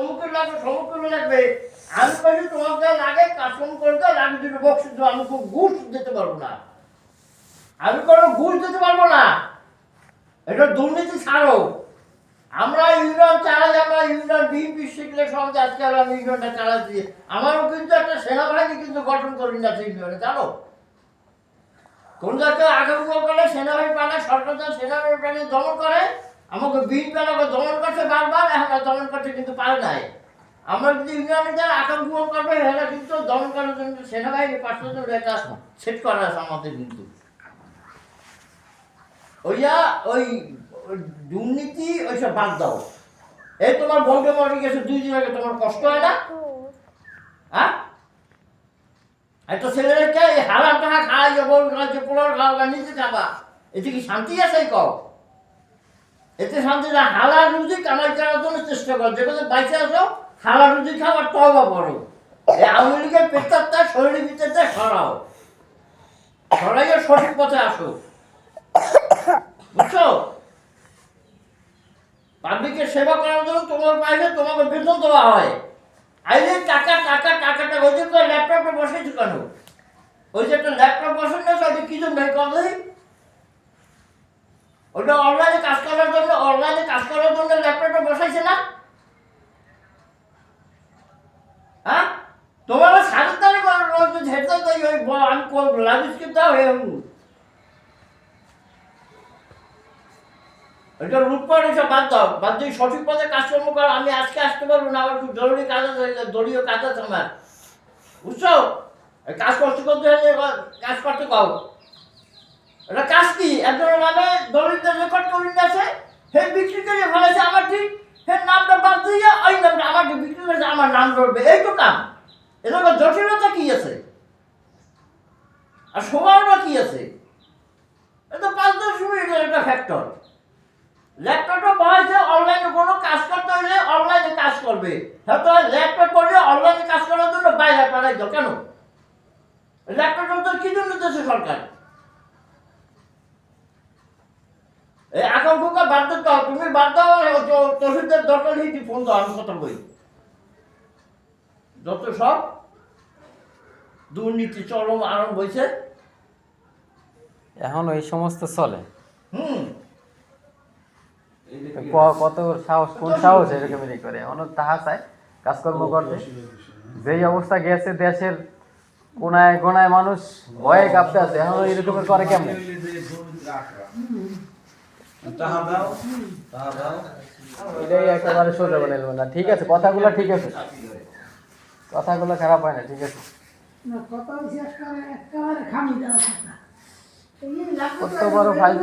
অমুকের লাগবে সমুকের লাগবে। আমি বলি তোমাকে লাগে কাস্টম করতে লাগে দুটো বক্স দিও, আমি খুব ঘুষ দিতে পারবো না, আমি কোনো ঘুষ দিতে পারবো না। এটা দুর্নীতি ছাড়ো। আমরা ইউনিয়ন চালাই, আমরা ইউনিয়ন বিএনপি শিখলে সমাজে আজকে আমি ইউনিয়নটা চালাচ্ছি। আমারও কিন্তু একটা সেনাবাহিনী কিন্তু গঠন করে নিয়েছে ইউনিয়নে, জানো? কোন জায়গায় আগামী করলে সেনাবাহিনী পালায়, সরকার যখন সেনাবাহিনী দমন করে, আমাকে বিএনপি আমাকে দমন করছে বারবার, এখন দমন করতে কিন্তু পারে নাই। আমরা যদি ইউনিয়নে যারা আকাঙ্ক্ষা করবে এরা কিন্তু দমন করার জন্য সেনাবাহিনী 500 জন এটা সেট করা আছে আমাদের কিন্তু। ওইয়া ওই দুর্নীতি ওইসব বাদ দাও। এই তোমার বলকে মরে গেছে 2 দিন আগে, তোমার কষ্ট হয় না? হ্যাঁ, একটা ছেলেকে হারাম টাকা খাওয়াই বল খাওয়াচ্ছে, পোলার খাওয়া নিজে খাবা, এতে কি শান্তি আছে? কও এতে শান্তি না। হালাল রুজি কামাই করার জন্য চেষ্টা করো, যেখানে বাইসে আসো হালাল রুজি খাবার তওবা করো। এই আওয়ামী লীগের পেটটা শরীরের ভিতরটা সরাও, সরাইয়া সঠিক পথে আসো, বুঝছো? পাবলিকের সেবা করার জন্য তোমার পাইলে তোমাকে বেতন দেওয়া হয়। আইলে টাকা টাকা টাকাটা ওই যে ল্যাপটপে বসেছো কেন? ওই যে একটা ল্যাপটপ বসেন না, ওইটা কি জন্য কথা? ওইটা অনলাইনে কাজ করার জন্য, অনলাইনে কাজ করার জন্য ল্যাপটপটা বসাইছে না? হ্যাঁ, তোমার সাড়ে তার ঝেড়তে আমি লাভিস কিন্তু এটা লুটপাট এসব বাদ দাও, বাদ দিয়ে সঠিক পথে কাজকর্ম করো। আমি আজকে আসতে পারবো না, আমার খুব জরুরি কাজ আছে, দলীয় কাজ আছে আমার, বুঝছো? কাজ করতে করতে কাজ করতে পাও। এটা কাজ কি? একজনের নামে দলিলটা রেকর্ড করে নিয়েছে, হে বিক্রি করে ফেলেছে আমার, ঠিক হে নামটা বাদ দিয়ে ওই নামটা আমাকে বিক্রি করেছে, আমার নাম ধরবে, এই তো কাম। এরকম জটিলতা কি আছে? আর সময়টা কি আছে? এটা 5-10 মিনিটের একটা ফ্যাক্টর। ল্যাপটপটা বসাইছে অনলাইনে কোনো কাজ করতে হলে অনলাইনে কাজ করবে, হয়তো ল্যাপটপ করলে অনলাইনে কাজ করার জন্য বাইরে পাঠাই দাও কেন? ল্যাপটপটা তো কি জন্য দিয়েছে সরকার? এই আকাঙ্ক্ষা বাদ দিতে হবে, তুমি বাদ দাও। তহসিলদার দরকার হয়েছে ফোন দাও, আমি কথা বলি। যত সব দুর্নীতি চরম আরম্ভ হয়েছে, এখন এই সমস্ত চলে। হুম, কত সাহস, কোন সাহস এরকমই করে? এখন তাহা চায় কাজকর্ম করতে। যেই অবস্থা গেছে দেশের কোনায় কোনায় মানুষ ভয়ে কাঁপতে আছে, এখন এরকমের করে কেমন? এটাই একেবারে সোজা বলে না। ঠিক আছে, কথাগুলো ঠিক আছে, কথাগুলো খারাপ হয় না, ঠিক আছে। কত বড় ফাইল